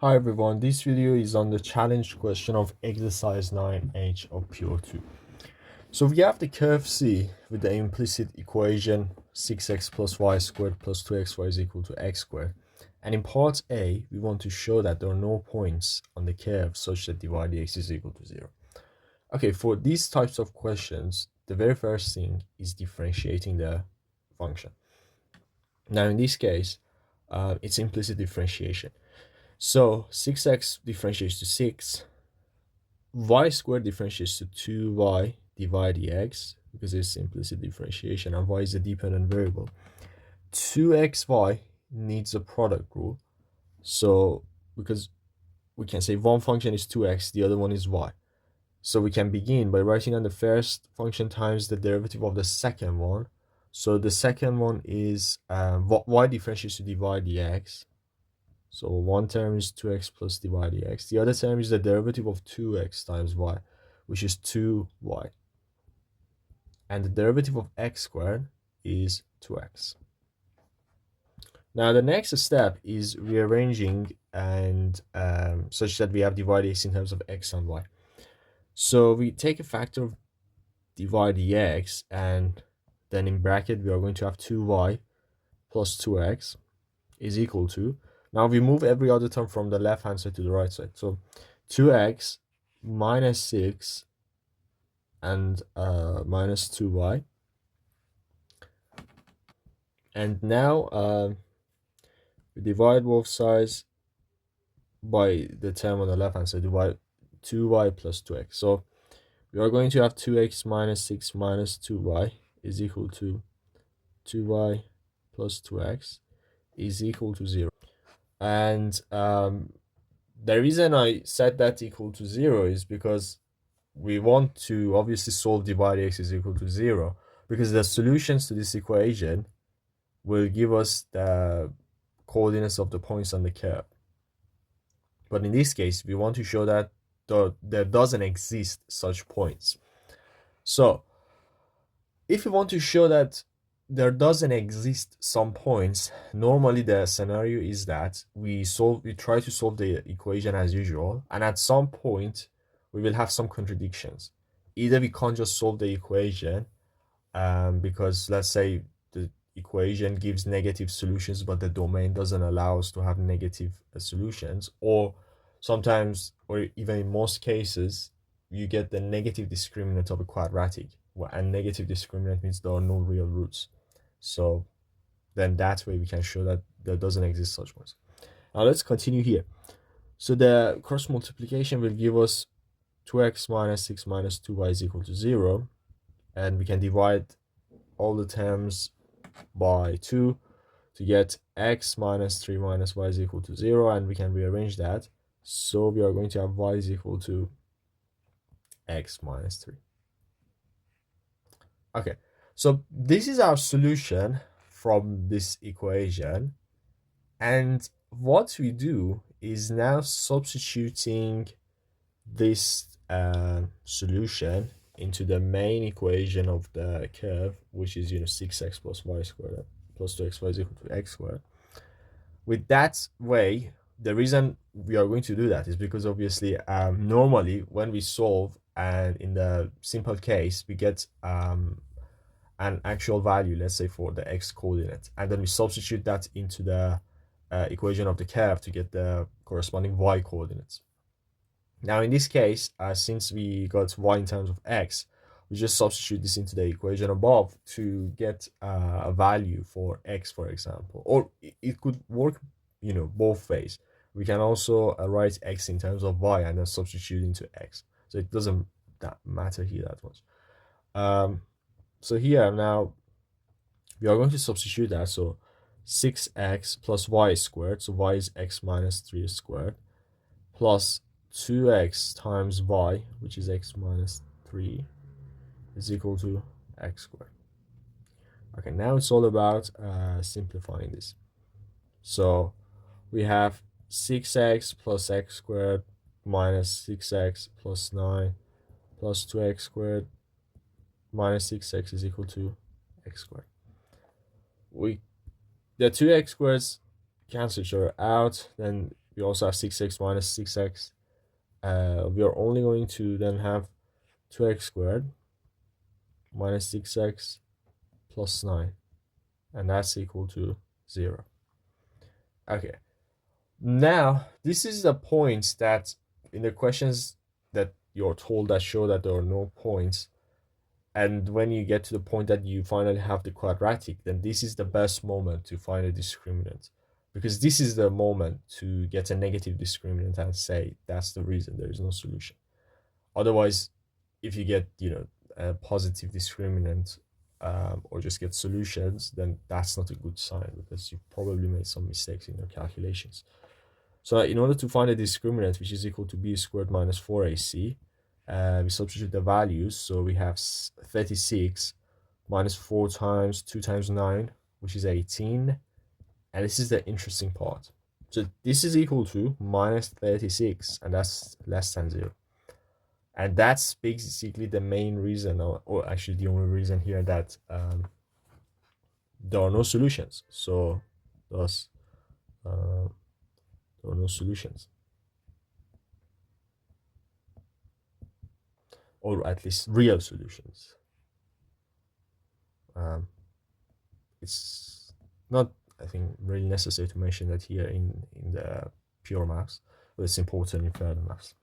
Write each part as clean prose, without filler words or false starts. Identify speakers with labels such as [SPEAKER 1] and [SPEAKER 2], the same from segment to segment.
[SPEAKER 1] Hi everyone, this video is on the challenge question of exercise 9H of PO2. So we have the curve C with the implicit equation 6x plus y squared plus 2xy is equal to x squared. And in part A, we want to show that there are no points on the curve such that dy dx is equal to 0. Okay, for these types of questions, the very first thing is differentiating the function. Now in this case, it's implicit differentiation. So 6x differentiates to 6, y squared differentiates to 2y divide dx because it's implicit differentiation and y is a dependent variable. 2xy needs a product rule. So because we can say one function is 2x, the other one is y. So we can begin by writing down the first function times the derivative of the second one. So the second one is y differentiates to divide dx. So one term is 2x plus dy dx. The other term is the derivative of 2x times y, which is 2y. And the derivative of x squared is 2x. Now the next step is rearranging and such that we have divide dx in terms of x and y. So we take a factor of divide dx, and then in bracket we are going to have 2y plus 2x is equal to, now we move every other term from the left hand side to the right side. So 2x minus 6 and minus 2y. And now we divide both sides by the term on the left hand side, divide 2y plus 2x. So we are going to have 2x minus 6 minus 2y is equal to 2y plus 2x is equal to 0. And the reason I set that equal to 0 is because we want to obviously solve divide x is equal to 0, because the solutions to this equation will give us the coordinates of the points on the curve. But in this case, we want to show that there doesn't exist such points. So if we want to show that there doesn't exist some points, normally the scenario is that we try to solve the equation as usual, and at some point we will have some contradictions. Either we can't just solve the equation because let's say the equation gives negative solutions but the domain doesn't allow us to have negative solutions, or sometimes, or even in most cases, you get the negative discriminant of a quadratic, and negative discriminant means there are no real roots. So then that way we can show that there doesn't exist such ones. Now let's continue here. So the cross multiplication will give us 2x minus 6 minus 2y is equal to 0, and we can divide all the terms by 2 to get x minus 3 minus y is equal to 0, and we can rearrange that. So we are going to have y is equal to x minus 3. Okay, so this is our solution from this equation, and what we do is now substituting this solution into the main equation of the curve, which is 6x plus y squared plus 2xy is equal to x squared. With that way, the reason we are going to do that is because obviously normally when we solve, and in the simple case we get an actual value, let's say for the x coordinate, and then we substitute that into the equation of the curve to get the corresponding y coordinates. Now in this case, since we got y in terms of x, we just substitute this into the equation above to get a value for x, for example. Or it could work both ways. We can also write x in terms of y and then substitute into x, so it doesn't matter here that much. So here now we are going to substitute that. So 6x plus y squared, so y is x minus 3 squared, plus 2x times y, which is x minus 3, is equal to x squared. Okay, now it's all about simplifying this. So we have 6x plus x squared minus 6x plus 9 plus 2x squared minus 6x is equal to x squared. The 2x squareds cancel each other out, then We also have 6x minus 6x. We are only going to then have 2x squared minus 6x plus 9, and that's equal to 0. Okay, now this is the points that in the questions that you're told that show that there are no points, and when you get to the point that you finally have the quadratic, then this is the best moment to find a discriminant, because this is the moment to get a negative discriminant and say that's the reason there is no solution. Otherwise, if you get a positive discriminant, or just get solutions, then that's not a good sign, because you probably made some mistakes in your calculations. So in order to find a discriminant which is equal to b squared minus 4ac, we substitute the values. So we have 36 minus 4 times 2 times 9, which is 18. And this is the interesting part. So this is equal to minus 36, and that's less than 0. And that's basically the main reason, or actually the only reason here, that there are no solutions. So thus, there are no solutions, or at least real solutions. It's not, I think, really necessary to mention that here in the pure maths, but it's important in further maths.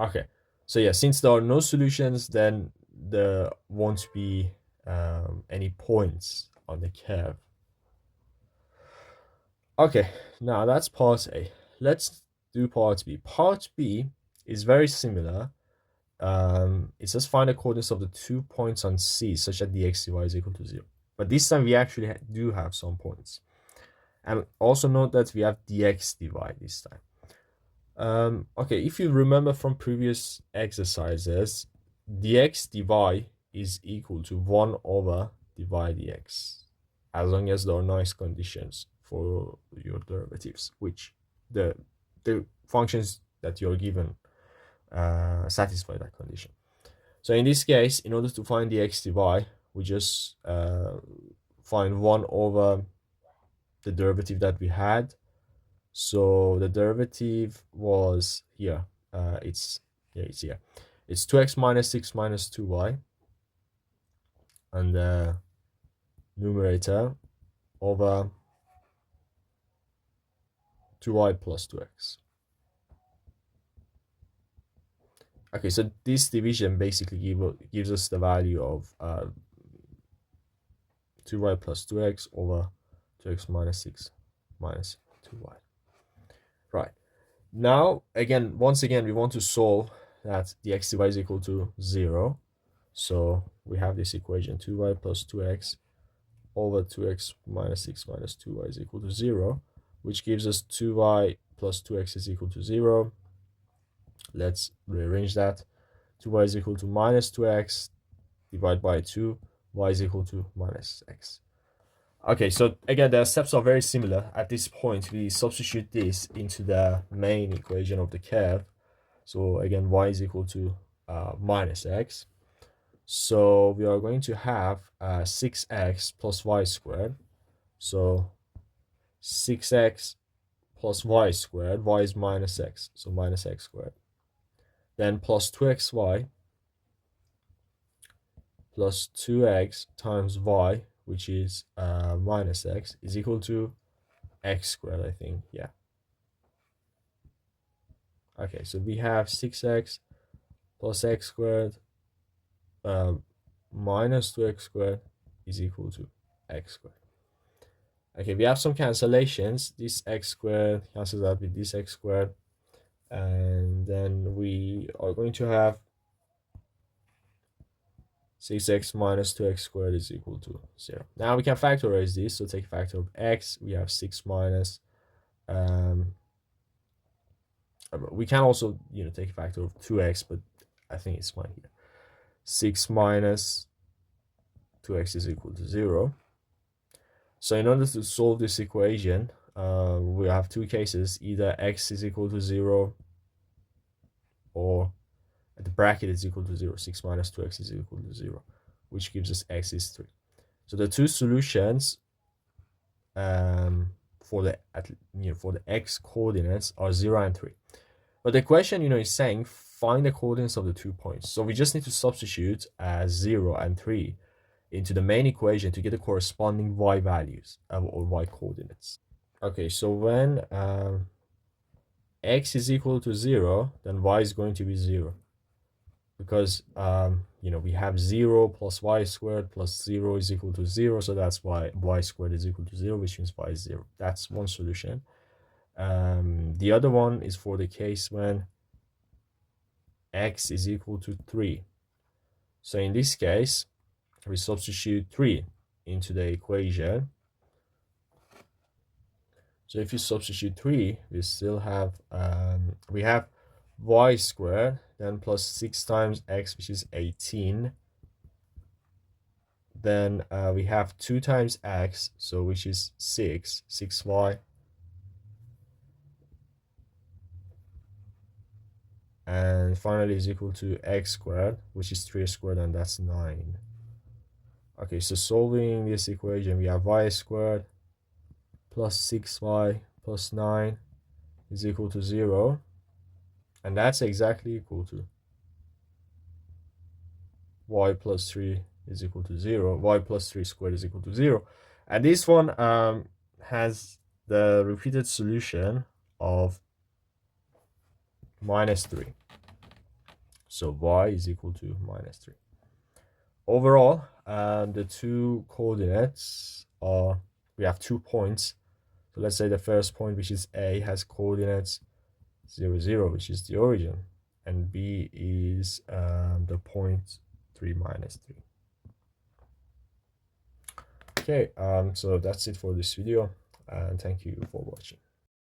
[SPEAKER 1] Okay, so yeah, since there are no solutions, then there won't be any points on the curve. Okay, now that's part A. Let's do part B. Part B is very similar. It says find the coordinates of the 2 points on C such that dx dy is equal to 0. But this time we actually do have some points. And also note that we have dx dy this time. Okay, if you remember from previous exercises, dx dy is equal to 1 over dy dx, as long as there are nice conditions for your derivatives, which the functions that you're given satisfy that condition. So in this case, in order to find dx dy, we just find 1 over the derivative that we had. So the derivative was here. It's here. It's 2x minus 6 minus 2y, and the numerator over 2y plus 2x. Okay, so this division basically gives us the value of 2y plus 2x over 2x minus 6 minus 2y. Right. Now, once again, we want to solve that dx dy is equal to 0. So we have this equation, 2y plus 2x over 2x minus 6 minus 2y is equal to 0, which gives us 2y plus 2x is equal to 0. Let's rearrange that. 2y is equal to minus 2x divided by 2, y is equal to minus x. Okay, so again, the steps are very similar. At this point, we substitute this into the main equation of the curve. So again, y is equal to minus x. So we are going to have 6x plus y squared. So 6x plus y squared, y is minus x, so minus x squared. Then plus 2xy plus 2x times y, which is minus x, is equal to x squared, I think. Yeah. Okay, so we have 6x plus x squared minus 2x squared is equal to x squared. Okay, we have some cancellations. This x squared cancels out with this x squared, and then we are going to have 6x minus 2x squared is equal to 0. Now we can factorize this, so take a factor of x. We have 6 minus, we can also take a factor of 2x, but I think it's fine here. 6 minus 2x is equal to 0. So in order to solve this equation, we have two cases. Either x is equal to 0, or the bracket is equal to 0. 6 minus 2x is equal to 0, which gives us x is 3. So the two solutions for the for the x coordinates are 0 and 3. But the question, is saying find the coordinates of the 2 points. So we just need to substitute 0 and 3 into the main equation to get the corresponding y values or y coordinates. Okay, so when x is equal to 0, then y is going to be 0. Because, we have 0 plus y squared plus 0 is equal to 0. So that's why y squared is equal to 0, which means y is 0. That's one solution. The other one is for the case when x is equal to 3. So in this case, we substitute 3 into the equation. So if you substitute 3, we still have, we have y squared, then plus 6 times x, which is 18. Then we have 2 times x, so which is 6y. And finally is equal to x squared, which is 3 squared, and that's 9. Okay, so solving this equation, we have y squared plus 6y plus 9 is equal to 0. And that's exactly equal to y plus 3 is equal to 0. Y plus 3 squared is equal to 0. And this one has the repeated solution of minus 3. So y is equal to minus 3. Overall, the two coordinates are, we have 2 points. So let's say the first point, which is A, has coordinates 0, 0, which is the origin. And B is the point 3 minus 3. Okay, so that's it for this video. And thank you for watching.